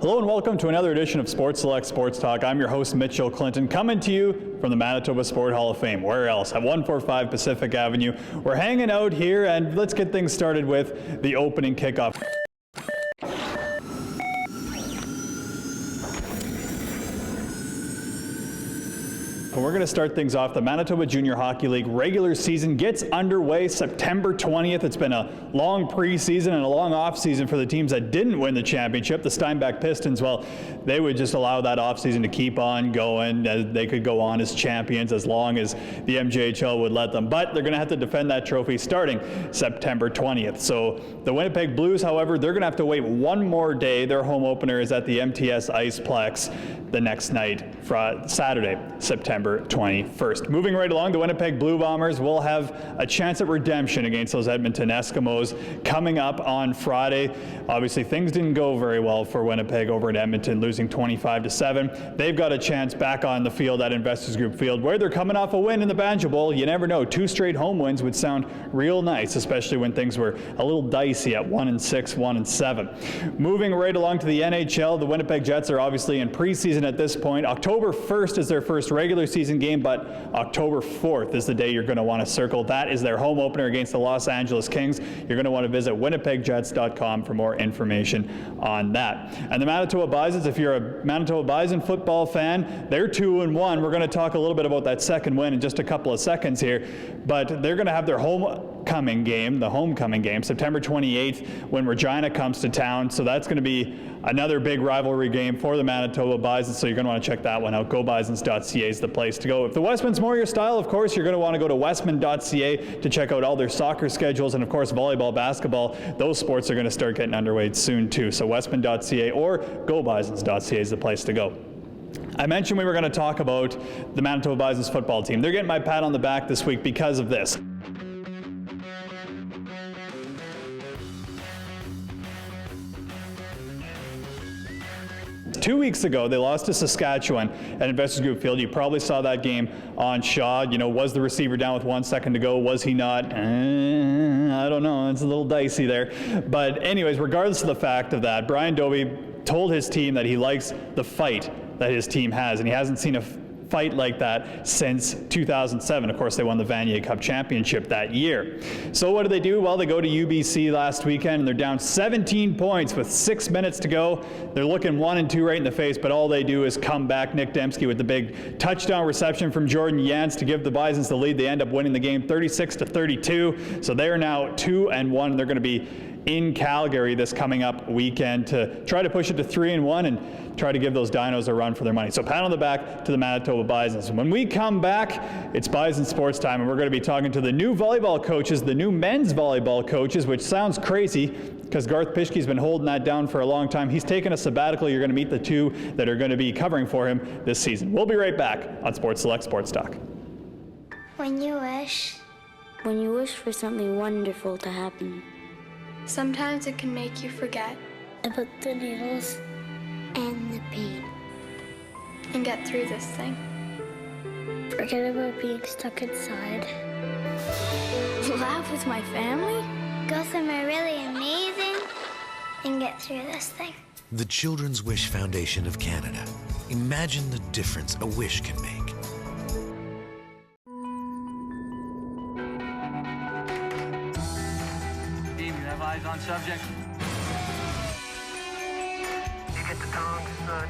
Hello and welcome to another edition of Sports Select Sports Talk. I'm your host, Mitchell Clinton, coming to you from the Manitoba Sport Hall of Fame. Where else? At 145 Pacific Avenue. We're hanging out here, and let's get things started with the opening kickoff. We're going to start things off. The Manitoba Junior Hockey League regular season gets underway September 20th. It's been a long preseason and a long offseason for the teams that didn't win the championship. The Steinbach Pistons, well, they would just allow that offseason to keep on going. They could go on as champions as long as the MJHL would let them. But they're going to have to defend that trophy starting September 20th. So the Winnipeg Blues, however, they're going to have to wait one more day. Their home opener is at the MTS Iceplex the next night, Saturday, September 21st. Moving right along, the Winnipeg Blue Bombers will have a chance at redemption against those Edmonton Eskimos coming up on Friday. Obviously, things didn't go very well for Winnipeg over at Edmonton, losing 25-7. They've got a chance back on the field at Investors Group Field, where they're coming off a win in the Banjo Bowl. You never know. 2 straight home wins would sound real nice, especially when things were a little dicey at 1-6, 1-7. Moving right along to the NHL, the Winnipeg Jets are obviously in preseason at this point. October 1st is their first regular season game, but October 4th is the day you're going to want to circle. That is their home opener against the Los Angeles Kings. You're going to want to visit winnipegjets.com for more information on that. And the Manitoba Bisons, if you're a Manitoba Bison football fan, they're 2-1. We're going to talk a little bit about that second win in just a couple of seconds here, but they're going to have their homecoming game, September 28th, when Regina comes to town. So that's going to be another big rivalry game for the Manitoba Bisons, so you're going to want to check that one out. GoBisons.ca is the place to go. If the Westman's more your style, of course, you're going to want to go to westman.ca to check out all their soccer schedules, and of course volleyball, basketball, those sports are going to start getting underway soon too. So westman.ca or GoBisons.ca is the place to go. I mentioned we were going to talk about the Manitoba Bisons football team. They're getting my pat on the back this week because of this. 2 weeks ago, they lost to Saskatchewan at Investors Group Field. You probably saw that game on Shaw. You know, was the receiver down with 1 second to go? Was he not? I don't know. It's a little dicey there. But anyways, regardless of the fact of that, Brian Dobie told his team that he likes the fight that his team has, and he hasn't seen a fight like that since 2007. Of course, they won the Vanier Cup championship that year. So what do? Well, they go to UBC last weekend, and they're down 17 points with 6 minutes to go. They're looking 1-2 right in the face, but all they do is come back. Nick Dembski with the big touchdown reception from Jordan Yance to give the Bisons the lead. They end up winning the game 36-32. So they are now 2-1. They're going to be in Calgary this coming up weekend to try to push it to 3-1 and try to give those Dinos a run for their money. So pat on the back to the Manitoba Bisons. When we come back, it's Bison Sports Time, and we're going to be talking to the new volleyball coaches, the new men's volleyball coaches, which sounds crazy because Garth Pischke's been holding that down for a long time. He's taken a sabbatical. You're going to meet the two that are going to be covering for him this season. We'll be right back on Sports Select Sports Talk. When you wish for something wonderful to happen. Sometimes it can make you forget about the needles and the pain. And get through this thing. Forget about being stuck inside. Laugh with my family. Go somewhere really amazing and get through this thing. The Children's Wish Foundation of Canada. Imagine the difference a wish can make. Eyes on subject. You get the tongs, son.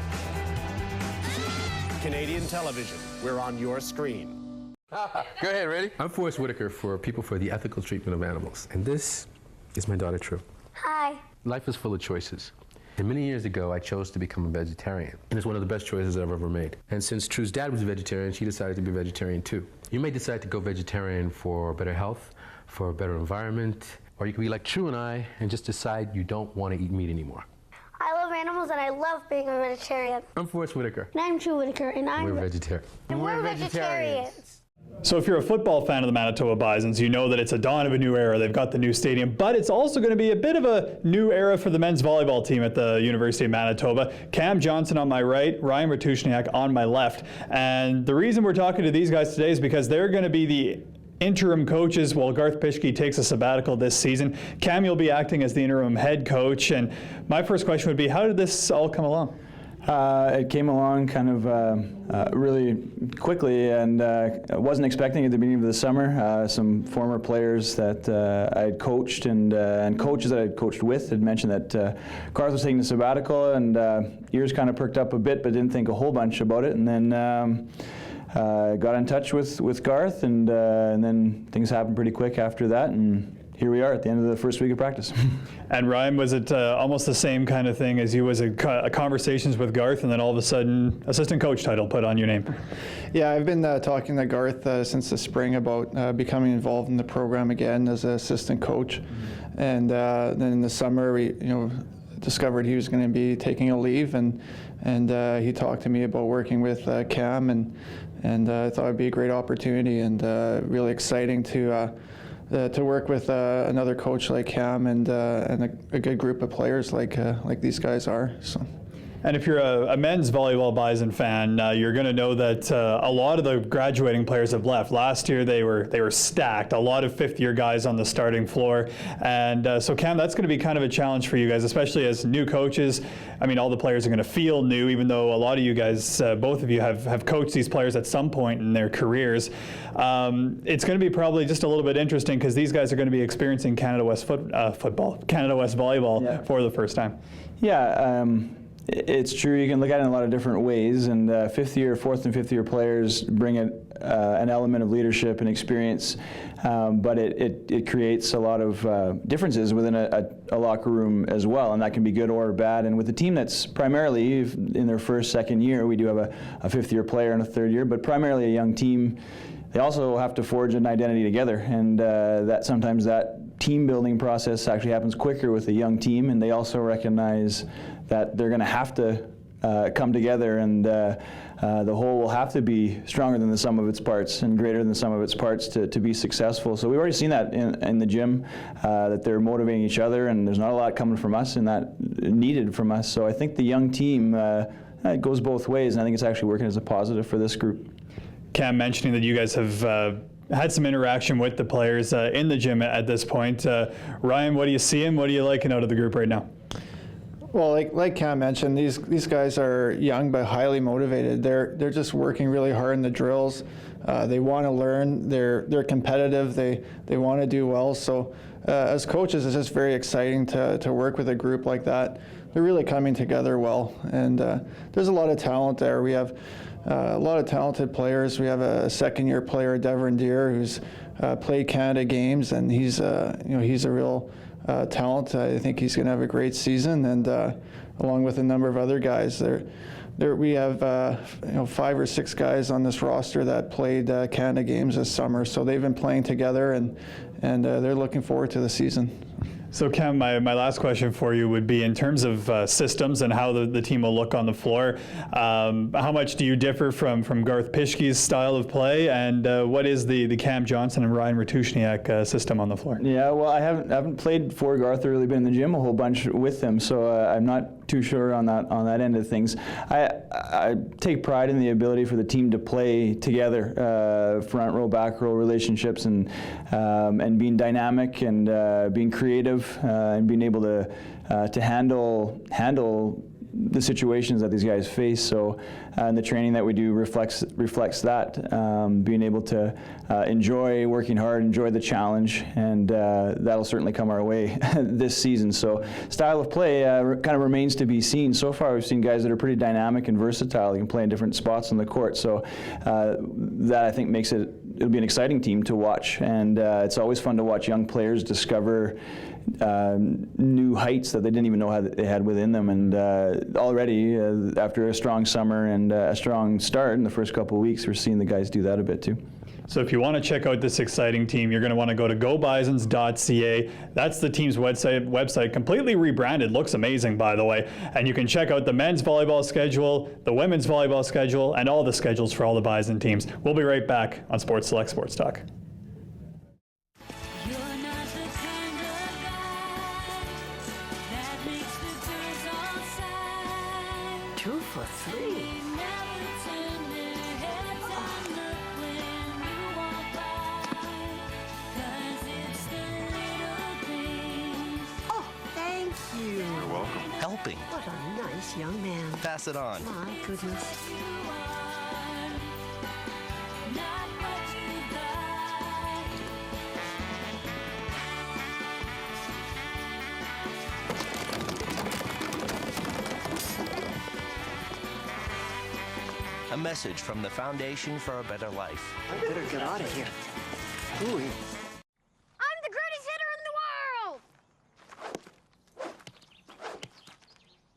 Canadian television, we're on your screen. Go ahead, ready? I'm Forrest Whitaker for People for the Ethical Treatment of Animals, and this is my daughter, True. Hi. Life is full of choices. And many years ago, I chose to become a vegetarian. And it's one of the best choices I've ever made. And since True's dad was a vegetarian, she decided to be a vegetarian too. You may decide to go vegetarian for better health, for a better environment, or you can be like True and I and just decide you don't want to eat meat anymore. I love animals and I love being a vegetarian. I'm Forrest Whitaker. And I'm True Whitaker and We're vegetarian. And we're vegetarians. So if you're a football fan of the Manitoba Bisons, you know that it's a dawn of a new era. They've got the new stadium, but it's also going to be a bit of a new era for the men's volleyball team at the University of Manitoba. Cam Johnson on my right, Ryan Ratushniak on my left. And the reason we're talking to these guys today is because they're going to be the interim coaches while Garth Pischke takes a sabbatical this season. Cam, you'll be acting as the interim head coach. And my first question would be, how did this all come along? It came along kind of really quickly, and I wasn't expecting it at the beginning of the summer. Some former players that I had coached and coaches that I had coached with had mentioned that Garth was taking a sabbatical, and ears kind of perked up a bit, but didn't think a whole bunch about it. And then got in touch with Garth, and then things happened pretty quick after that, and here we are at the end of the first week of practice. And Ryan, was it almost the same kind of thing as you? Was it conversations with Garth, and then all of a sudden, assistant coach title put on your name? Yeah, I've been talking to Garth since the spring about becoming involved in the program again as an assistant coach, and then in the summer we, discovered he was going to be taking a leave, and he talked to me about working with Cam, and I thought it'd be a great opportunity and really exciting to work with another coach like Cam and a good group of players like these guys are. So. And if you're a men's volleyball Bison fan, you're going to know that a lot of the graduating players have left. Last year they were stacked, a lot of fifth-year guys on the starting floor. And so Cam, that's going to be kind of a challenge for you guys, especially as new coaches. I mean, all the players are going to feel new, even though a lot of you guys, both of you, have coached these players at some point in their careers. It's going to be probably just a little bit interesting because these guys are going to be experiencing Canada West Canada West volleyball for the first time. Yeah. It's true. You can look at it in a lot of different ways, and fourth and fifth year players bring an element of leadership and experience, but it creates a lot of differences within a locker room as well, and that can be good or bad. And with a team that's primarily in their first, second year, we do have a fifth year player and a third year, but primarily a young team. They also have to forge an identity together, and that sometimes that team building process actually happens quicker with a young team, and they also recognize that they're going to have to come together, and the whole will have to be stronger than the sum of its parts and greater than the sum of its parts to be successful. So we've already seen that in the gym, that they're motivating each other, and there's not a lot coming from us and that needed from us. So I think the young team, it goes both ways, and I think it's actually working as a positive for this group. Cam mentioning that you guys have had some interaction with the players in the gym at this point. Ryan, what do you see, and what are you liking out of the group right now? Well, like Cam mentioned, these guys are young but highly motivated. They're just working really hard in the drills. They want to learn. They're competitive. They want to do well. So as coaches, it's just very exciting to work with a group like that. They're really coming together well, and there's a lot of talent there. We have a lot of talented players. We have a second-year player, Devon Deere, who's played Canada games, and he's a real talent. I think he's going to have a great season, and along with a number of other guys. We have 5 or 6 guys on this roster that played Canada games this summer, so they've been playing together, and they're looking forward to the season. So Cam, my last question for you would be in terms of systems and how the team will look on the floor. How much do you differ from Garth Pischke's style of play, and what is the Cam Johnson and Ryan Ratushniak system on the floor? Yeah, well, I haven't played for Garth or really been in the gym a whole bunch with him, so I'm not too sure on that end of things. I take pride in the ability for the team to play together, front row, back row relationships, and being dynamic and being creative and being able to handle the situations that these guys face. So and the training that we do reflects that, being able to enjoy working hard, enjoy the challenge, and that'll certainly come our way this season. So style of play kind of remains to be seen. So far we've seen guys that are pretty dynamic and versatile. They can play in different spots on the court. So that I think makes it'll be an exciting team to watch, and it's always fun to watch young players discover new heights that they didn't even know they had within them. And already, after a strong summer and a strong start in the first couple of weeks, we're seeing the guys do that a bit too. So if you want to check out this exciting team, you're going to want to go to gobisons.ca. That's the team's website, completely rebranded. Looks amazing, by the way. And you can check out the men's volleyball schedule, the women's volleyball schedule, and all the schedules for all the Bison teams. We'll be right back on Sports Select Sports Talk. helping. What a nice young man. Pass it on. My goodness. A message from the Foundation for a Better Life. I better get out of here. Ooh. I'm the greatest hitter in the world!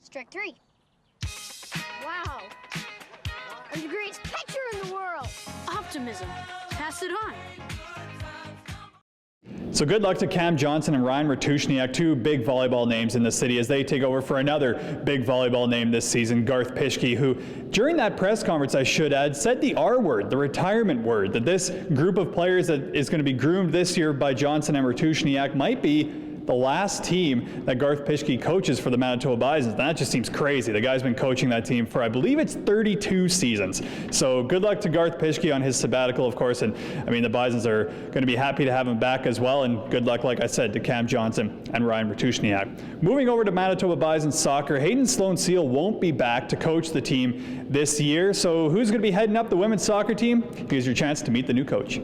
Strike 3. Wow. I'm the greatest pitcher in the world! Optimism. Pass it on. So good luck to Cam Johnson and Ryan Ratushniak, two big volleyball names in the city, as they take over for another big volleyball name this season, Garth Pischke, who during that press conference, I should add, said the R word, the retirement word, that this group of players that is going to be groomed this year by Johnson and Ratushniak might be the last team that Garth Pischke coaches for the Manitoba Bisons. That just seems crazy. The guy's been coaching that team for, I believe it's 32 seasons. So good luck to Garth Pischke on his sabbatical, of course. And I mean, the Bisons are going to be happy to have him back as well. And good luck, like I said, to Cam Johnson and Ryan Ratushniak. Moving over to Manitoba Bisons soccer, Hayden Sloan-Seal won't be back to coach the team this year. So who's going to be heading up the women's soccer team? Here's your chance to meet the new coach.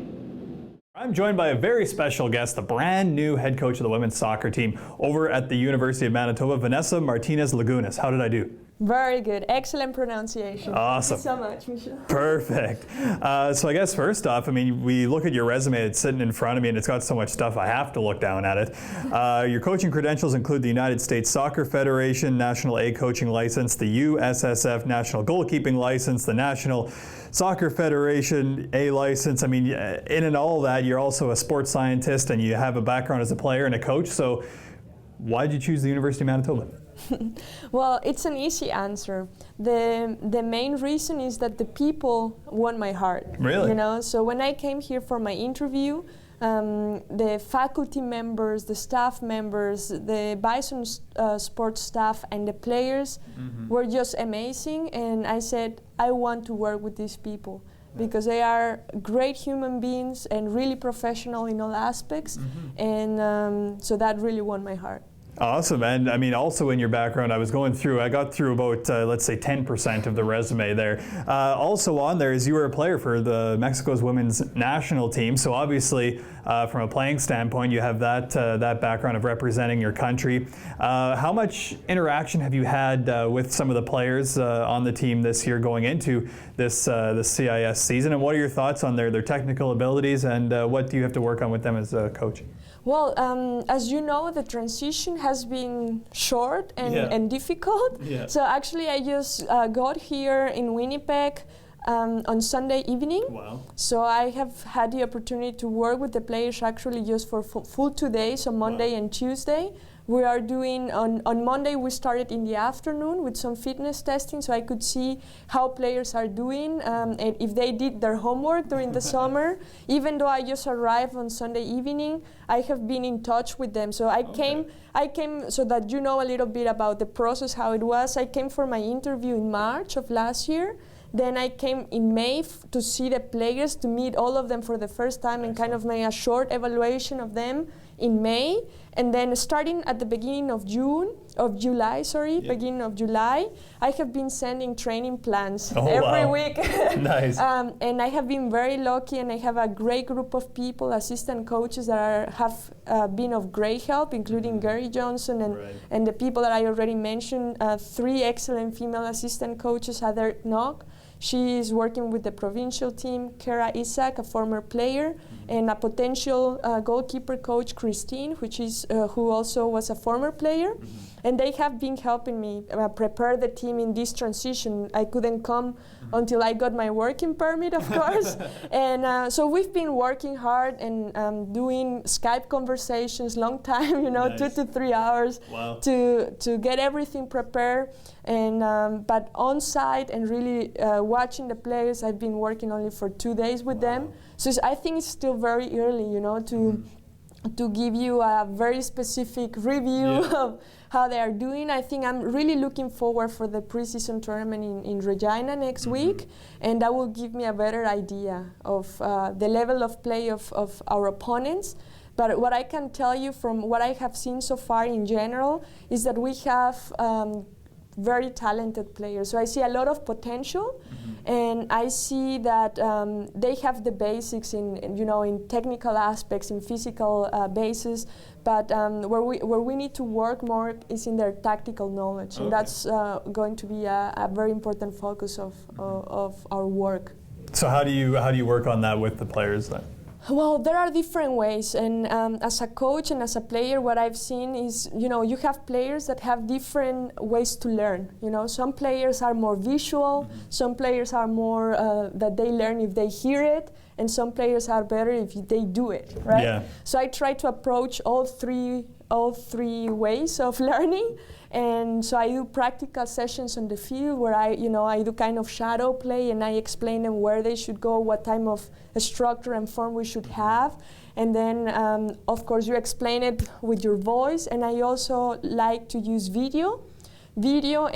I'm joined by a very special guest, the brand new head coach of the women's soccer team over at the University of Manitoba, Vanessa Martinez-Lagunas. How did I do? Very good. Excellent pronunciation. Awesome. Thank you so much, Michelle. Perfect. So I guess first off, I mean, we look at your resume, it's sitting in front of me and it's got so much stuff I have to look down at it. Your coaching credentials include the United States Soccer Federation National A coaching license, the USSF National Goalkeeping license, the National Soccer Federation A license. I mean, in and all that, you're also a sports scientist and you have a background as a player and a coach. So why did you choose the University of Manitoba? Well, it's an easy answer. The main reason is that the people won my heart. Really? You know, so when I came here for my interview, the faculty members, the staff members, the Bisons sports staff and the players were just amazing, and I said, I want to work with these people because they are great human beings and really professional in all aspects, and so that really won my heart. Awesome. And I mean, also in your background, I got through about, let's say 10% of the resume there. Also on there is you were a player for the Mexico's women's national team. So obviously, from a playing standpoint, you have that background of representing your country. How much interaction have you had with some of the players on the team this year going into this CIS season? And what are your thoughts on their technical abilities, and what do you have to work on with them as a coach? Well, as you know, the transition has been short and difficult. Yeah. So actually, I just got here in Winnipeg on Sunday evening. Wow. So I have had the opportunity to work with the players actually just for full 2 days, on Monday and Tuesday. We are doing, on Monday we started in the afternoon with some fitness testing, so I could see how players are doing and if they did their homework during the summer. Even though I just arrived on Sunday evening, I have been in touch with them. So I came so that you know a little bit about the process, how it was. I came for my interview in March of last year. Then I came in May to see the players, to meet all of them for the first time and kind of make a short evaluation of them in May. And then starting at the beginning of July, beginning of July, I have been sending training plans every week. Nice. And I have been very lucky, and I have a great group of people, assistant coaches that have been of great help, including Gary Johnson and the people that I already mentioned, 3 excellent female assistant coaches, Heather Knock. She is working with the provincial team, Kara Isaac, a former player, and a potential goalkeeper coach, Christine, who also was a former player. And they have been helping me prepare the team in this transition. I couldn't come until I got my working permit, of course. And so we've been working hard and doing Skype conversations, long time, 2 to 3 hours to get everything prepared. And but on site and really watching the players, I've been working only for 2 days with them. So I think it's still very early, to give you a very specific review of how they are doing. I think I'm really looking forward for the preseason tournament in Regina next week, and that will give me a better idea of the level of play of our opponents. But what I can tell you from what I have seen so far in general is that we have very talented players. So I see a lot of potential, and I see that they have the basics in technical aspects, in physical basis. But where we need to work more is in their tactical knowledge, and that's going to be a very important focus of our work. So how do you work on that with the players then? Well, there are different ways, and as a coach and as a player, what I've seen is, you have players that have different ways to learn. Some players are more visual, some players are more that they learn if they hear it, and some players are better if they do it, right? Yeah. So I try to approach all three ways of learning. And so I do practical sessions on the field where I do kind of shadow play, and I explain them where they should go, what type of structure and form we should have. And then, of course, you explain it with your voice. And I also like to use video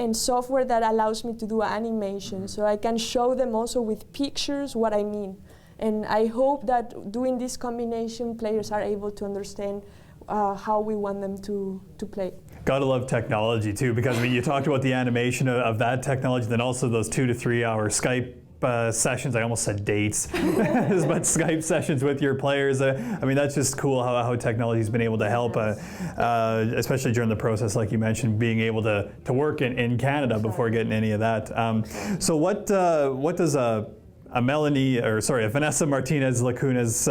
and software that allows me to do animation. So I can show them also with pictures what I mean. And I hope that doing this combination, players are able to understand how we want them to play. Gotta love technology too, because you talked about the animation of that technology, then also those 2 to 3 hour Skype sessions. I almost said dates, but Skype sessions with your players. That's just cool how technology's been able to help, especially during the process, like you mentioned, being able to work in Canada before getting any of that. So what does a Vanessa Martinez-Lacuna's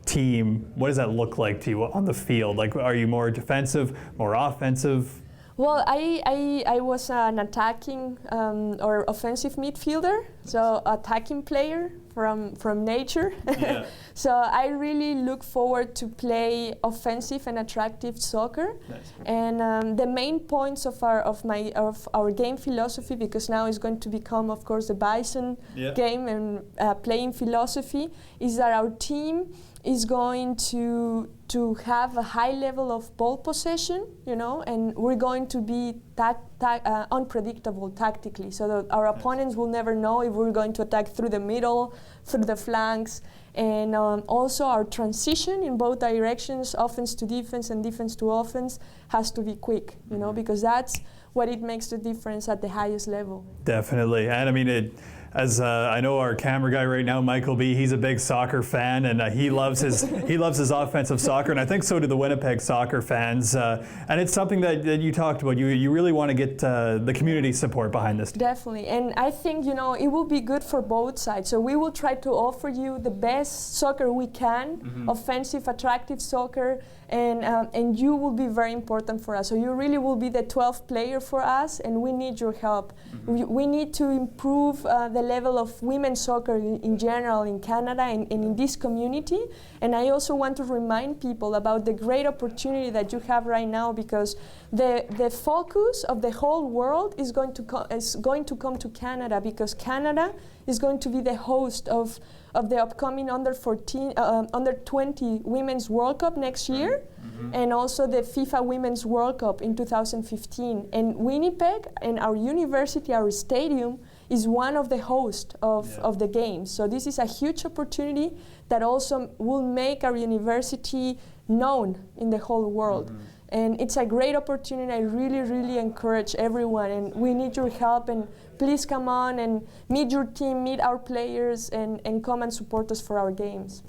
team, what does that look like to you on the field? Like, are you more defensive, more offensive? Well, I was an attacking or offensive midfielder, so attacking player from nature. Yeah. So I really look forward to play offensive and attractive soccer. Nice. And the main points of our game philosophy, because now it's going to become, of course, the Bison game and playing philosophy, is that our team is going to have a high level of ball possession, and we're going to be unpredictable tactically, so that our opponents will never know if we're going to attack through the middle, through the flanks, and also our transition in both directions, offense to defense and defense to offense, has to be quick, because that's what it makes the difference at the highest level. Definitely, and as I know our camera guy right now, Michael B, he's a big soccer fan, and he loves his offensive soccer, and I think so do the Winnipeg soccer fans. And it's something that you talked about. You really want to get the community support behind this. Definitely, and I think it will be good for both sides. So we will try to offer you the best soccer we can, offensive, attractive soccer, and you will be very important for us. So you really will be the 12th player for us, and we need your help. We need to improve the level of women's soccer in general in Canada and in this community. And I also want to remind people about the great opportunity that you have right now, because the focus of the whole world is going to come to Canada, because Canada is going to be the host of the upcoming under 20 Women's World Cup next year, and also the FIFA Women's World Cup in 2015. And Winnipeg and our university, our stadium, is one of the hosts of the games. So this is a huge opportunity that also will make our university known in the whole world. And it's a great opportunity. I really, really encourage everyone, and we need your help, and please come on and meet your team, meet our players, and come and support us for our games.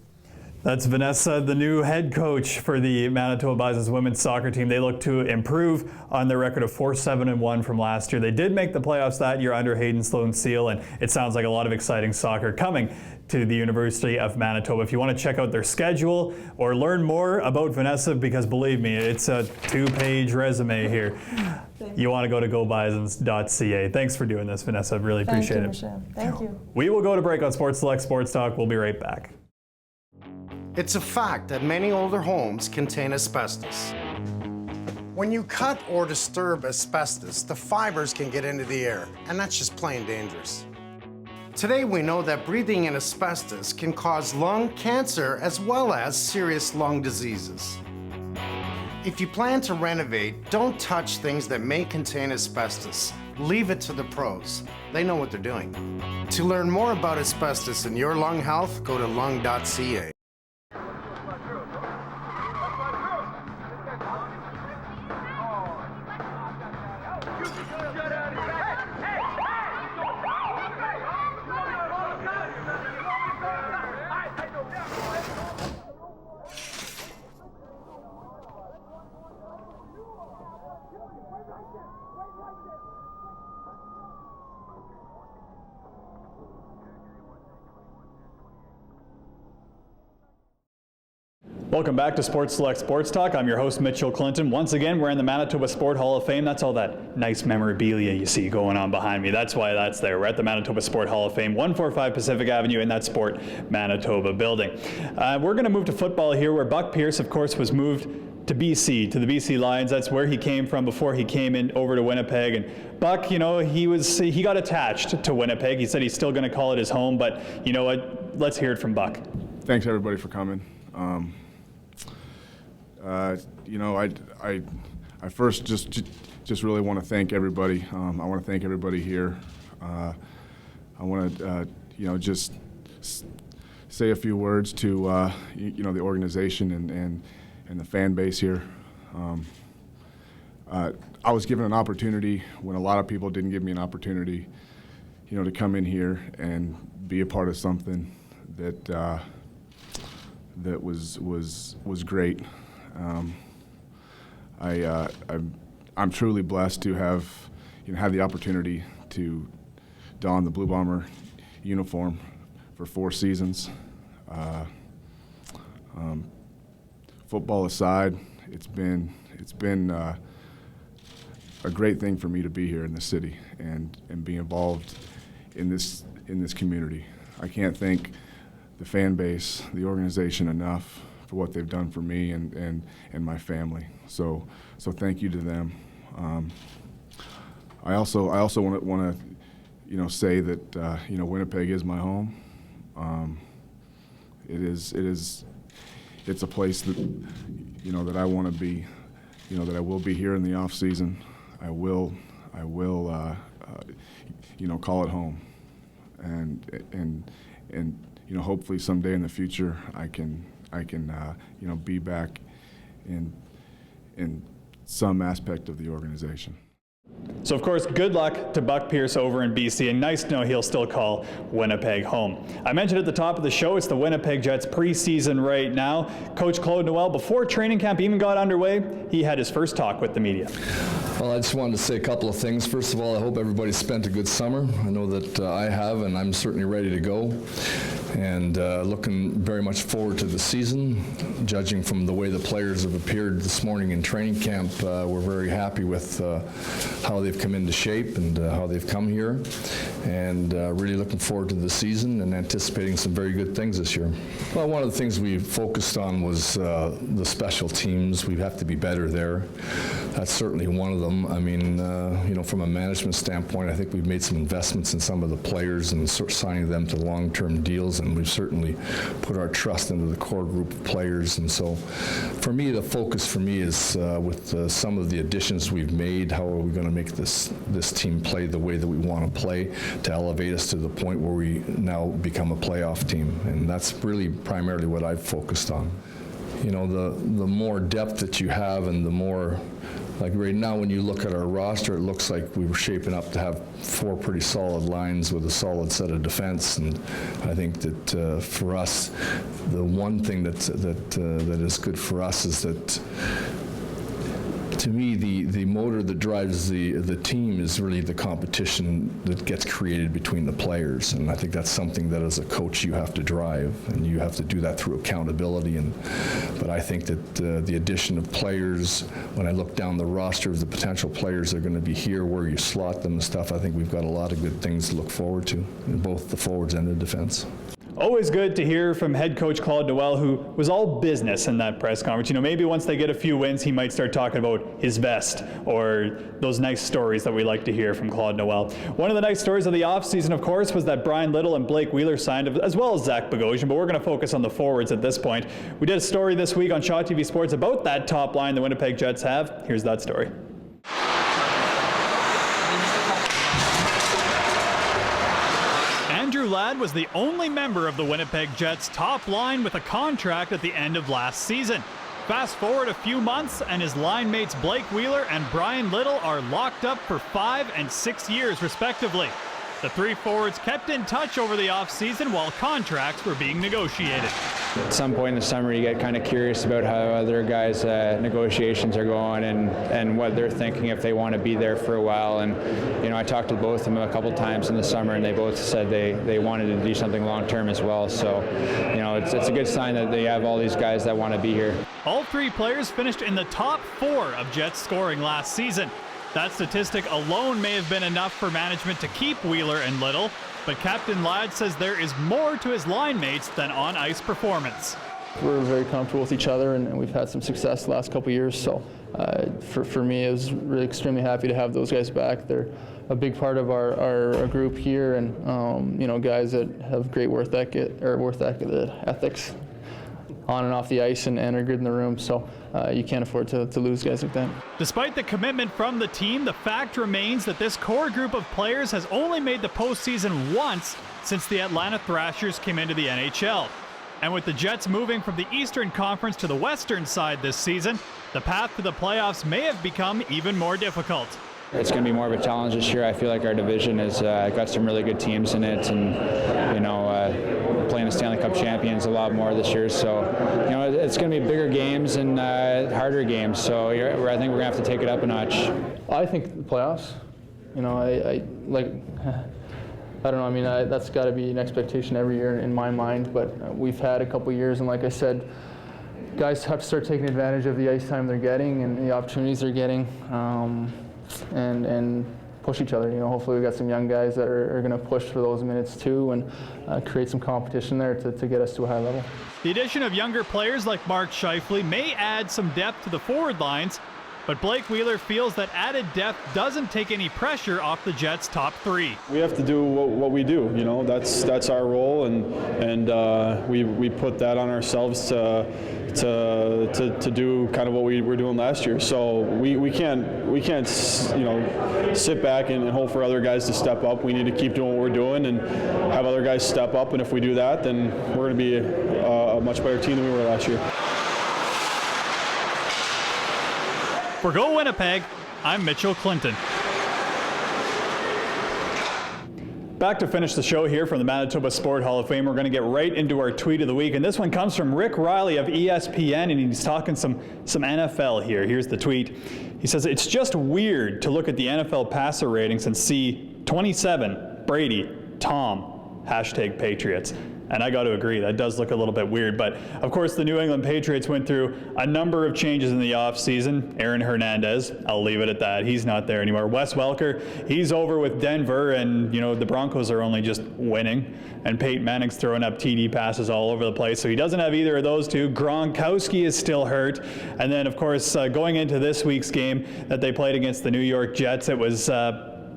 That's Vanessa, the new head coach for the Manitoba Bisons women's soccer team. They look to improve on their record of 4-7-1 from last year. They did make the playoffs that year under Hayden Sloan-Seal, and it sounds like a lot of exciting soccer coming to the University of Manitoba. If you want to check out their schedule or learn more about Vanessa, because believe me, it's a 2-page resume here, you want to go to gobisons.ca. Thanks for doing this, Vanessa. Really appreciate it. Michelle. Thank you. We will go to break on Sports Select Sports Talk. We'll be right back. It's a fact that many older homes contain asbestos. When you cut or disturb asbestos, the fibers can get into the air, and that's just plain dangerous. Today, we know that breathing in asbestos can cause lung cancer as well as serious lung diseases. If you plan to renovate, don't touch things that may contain asbestos. Leave it to the pros. They know what they're doing. To learn more about asbestos and your lung health, go to lung.ca. Welcome back to Sports Select Sports Talk. I'm your host, Mitchell Clinton. Once again, we're in the Manitoba Sport Hall of Fame. That's all that nice memorabilia you see going on behind me. That's why that's there. We're at the Manitoba Sport Hall of Fame, 145 Pacific Avenue in that Sport Manitoba building. We're going to move to football here, where Buck Pierce, of course, was moved to BC, to the BC Lions. That's where he came from before he came in over to Winnipeg. And Buck, you know, he got attached to Winnipeg. He said he's still going to call it his home, but you know what? Let's hear it from Buck. Thanks everybody for coming. You know, I first just really want to thank everybody. I want to thank everybody here. I want to you know, just say a few words to you know, the organization and the fan base here. I was given an opportunity when a lot of people didn't give me an opportunity, you know, to come in here and be a part of something that that was great. I'm truly blessed to have, you know, had the opportunity to don the Blue Bomber uniform for 4 seasons. Football aside, it's been a great thing for me to be here in the city and be involved in this community. I can't thank the fan base, the organization enough for what they've done for me and my family. So thank you to them. I also want to you know, say that you know, Winnipeg is my home. It's a place that, you know, that I want to be, you know, that I will be here in the off season. I will you know, call it home, and you know, hopefully someday in the future I can you know, be back in some aspect of the organization. So, of course, good luck to Buck Pierce over in BC, and nice to know he'll still call Winnipeg home. I mentioned at the top of the show, it's the Winnipeg Jets preseason right now. Coach Claude Noel, before training camp even got underway, he had his first talk with the media. Well, I just wanted to say a couple of things. First of all, I hope everybody spent a good summer. I know that I have, and I'm certainly ready to go. And looking very much forward to the season. Judging from the way the players have appeared this morning in training camp, we're very happy with how they've come into shape and how they've come here. And really looking forward to the season and anticipating some very good things this year. Well, one of the things we focused on was the special teams. We have to be better there. That's certainly one of them. I mean, you know, from a management standpoint, I think we've made some investments in some of the players and signing them to long-term deals, and we've certainly put our trust into the core group of players. And so, for me, the focus for me is with some of the additions we've made, how are we going to make this team play the way that we want to play to elevate us to the point where we now become a playoff team. And that's really primarily what I've focused on. You know, the more depth that you have and the more, like right now when you look at our roster, it looks like we were shaping up to have 4 pretty solid lines with a solid set of defense. And I think that for us, the one thing that is good for us is that, to me, the motor that drives the team is really the competition that gets created between the players. And I think that's something that as a coach you have to drive, and you have to do that through accountability. But I think that the addition of players, when I look down the roster of the potential players that are going to be here, where you slot them and stuff, I think we've got a lot of good things to look forward to in both the forwards and the defense. Always good to hear from head coach Claude Noel, who was all business in that press conference. You know, maybe once they get a few wins, he might start talking about his vest or those nice stories that we like to hear from Claude Noel. One of the nice stories of the offseason, of course, was that Brian Little and Blake Wheeler signed, as well as Zach Bogosian, but we're going to focus on the forwards at this point. We did a story this week on Shaw TV Sports about that top line the Winnipeg Jets have. Here's that story. Andrew Ladd was the only member of the Winnipeg Jets top line with a contract at the end of last season. Fast forward a few months and his line mates Blake Wheeler and Brian Little are locked up for 5 and 6 years respectively. The three forwards kept in touch over the offseason while contracts were being negotiated. At some point in the summer, you get kind of curious about how other guys' negotiations are going and what they're thinking if they want to be there for a while. And I talked to both of them a couple times in the summer, and they both said they wanted to do something long-term as well. So, it's a good sign that they have all these guys that want to be here. All three players finished in the top 4 of Jets scoring last season. That statistic alone may have been enough for management to keep Wheeler and Little, but Captain Ladd says there is more to his line mates than on-ice performance. We're very comfortable with each other, and we've had some success the last couple of years, so for me, I was really extremely happy to have those guys back. They're a big part of our group here, and guys that have great work ethics on and off the ice and are good in the room, so you can't afford to lose guys like that. Despite the commitment from the team, the fact remains that this core group of players has only made the postseason once since the Atlanta Thrashers came into the NHL. And with the Jets moving from the Eastern Conference to the Western side this season, the path to the playoffs may have become even more difficult. It's going to be more of a challenge this year. I feel like our division has got some really good teams in it, and playing the Stanley Cup champions a lot more this year. So it's going to be bigger games and harder games. So I think we're going to have to take it up a notch. I think the playoffs. I don't know. I mean, that's got to be an expectation every year in my mind. But we've had a couple years, and like I said, guys have to start taking advantage of the ice time they're getting and the opportunities they're getting. And push each other. Hopefully we've got some young guys that are going to push for those minutes too, and create some competition there to get us to a high level. The addition of younger players like Mark Scheifele may add some depth to the forward lines, but Blake Wheeler feels that added depth doesn't take any pressure off the Jets' top 3. We have to do what we do. That's our role, and we put that on ourselves to do kind of what we were doing last year. So we can't sit back and hope for other guys to step up. We need to keep doing what we're doing and have other guys step up. And if we do that, then we're going to be a much better team than we were last year. For Go Winnipeg, I'm Mitchell Clinton. Back to finish the show here from the Manitoba Sport Hall of Fame. We're going to get right into our tweet of the week, and this one comes from Rick Riley of ESPN, and he's talking some NFL here. Here's the tweet. He says, "It's just weird to look at the NFL passer ratings and see 27, Brady, Tom, #Patriots." And I got to agree, that does look a little bit weird. But of course, the New England Patriots went through a number of changes in the offseason. Aaron Hernandez, I'll leave it at that. He's not there anymore. Wes Welker, he's over with Denver, and the Broncos are only just winning. And Peyton Manning's throwing up TD passes all over the place, so he doesn't have either of those two. Gronkowski is still hurt. And then, of course, going into this week's game that they played against the New York Jets, it was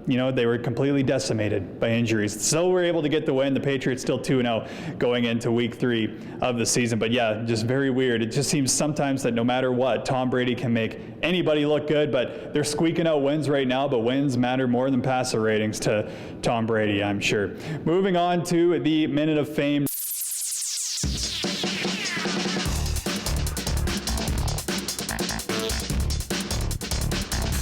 they were completely decimated by injuries. Still were able to get the win. The Patriots still 2-0 going into week 3 of the season. But yeah, just very weird. It just seems sometimes that no matter what, Tom Brady can make anybody look good, but they're squeaking out wins right now, but wins matter more than passer ratings to Tom Brady, I'm sure. Moving on to the Minute of Fame.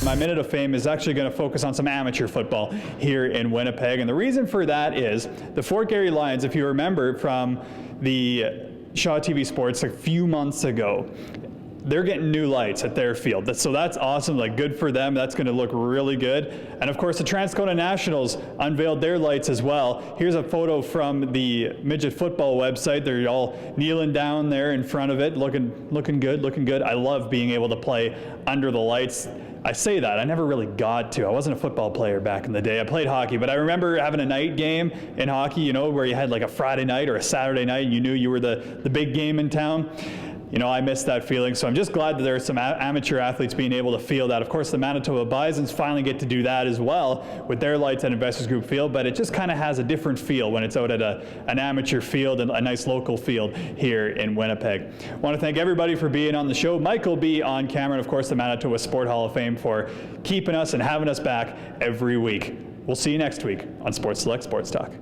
My Minute of Fame is actually going to focus on some amateur football here in Winnipeg. And the reason for that is the Fort Garry Lions, if you remember from the Shaw TV Sports a few months ago, they're getting new lights at their field. So that's awesome, good for them. That's going to look really good. And of course, the Transcona Nationals unveiled their lights as well. Here's a photo from the midget football website. They're all kneeling down there in front of it, looking good. I love being able to play under the lights. I say that, I never really got to. I wasn't a football player back in the day. I played hockey, but I remember having a night game in hockey, where you had a Friday night or a Saturday night, and you knew you were the big game in town. I miss that feeling, so I'm just glad that there are some amateur athletes being able to feel that. Of course, the Manitoba Bisons finally get to do that as well with their lights at Investors Group Field, but it just kind of has a different feel when it's out at an amateur field and a nice local field here in Winnipeg. I want to thank everybody for being on the show. Michael B. on camera, and of course, the Manitoba Sport Hall of Fame for keeping us and having us back every week. We'll see you next week on Sports Select Sports Talk.